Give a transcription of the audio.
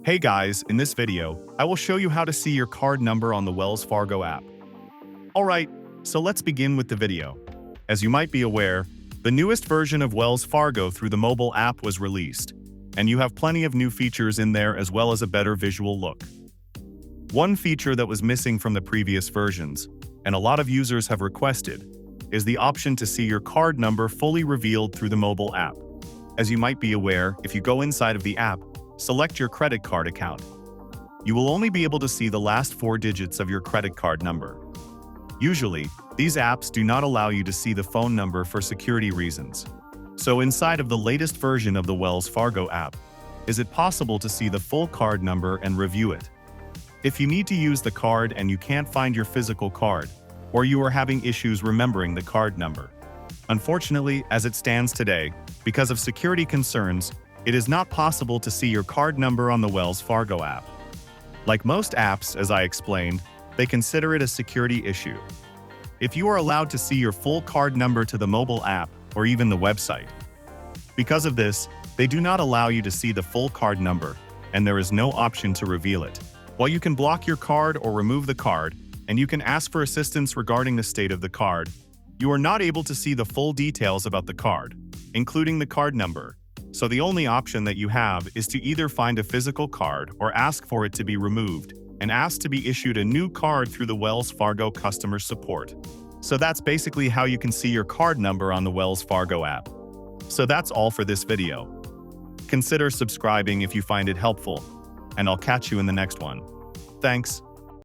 Hey guys, in this video, I will show you how to see your card number on the Wells Fargo app. Alright, so let's begin with the video. As you might be aware, the newest version of Wells Fargo through the mobile app was released, and you have plenty of new features in there as well as a better visual look. One feature that was missing from the previous versions, and a lot of users have requested, is the option to see your card number fully revealed through the mobile app. As you might be aware, if you go inside of the app, select your credit card account. You will only be able to see the last 4 digits of your credit card number. Usually, these apps do not allow you to see the phone number for security reasons. So inside of the latest version of the Wells Fargo app, is it possible to see the full card number and review it? If you need to use the card and you can't find your physical card, or you are having issues remembering the card number. Unfortunately, as it stands today, because of security concerns, it is not possible to see your card number on the Wells Fargo app. Like most apps, as I explained, they consider it a security issue. If you are allowed to see your full card number to the mobile app or even the website. Because of this, they do not allow you to see the full card number, and there is no option to reveal it. While you can block your card or remove the card, and you can ask for assistance regarding the state of the card, you are not able to see the full details about the card, including the card number. So the only option that you have is to either find a physical card or ask for it to be removed and ask to be issued a new card through the Wells Fargo customer support. So that's basically how you can see your card number on the Wells Fargo app. So that's all for this video. Consider subscribing if you find it helpful, and I'll catch you in the next one. Thanks.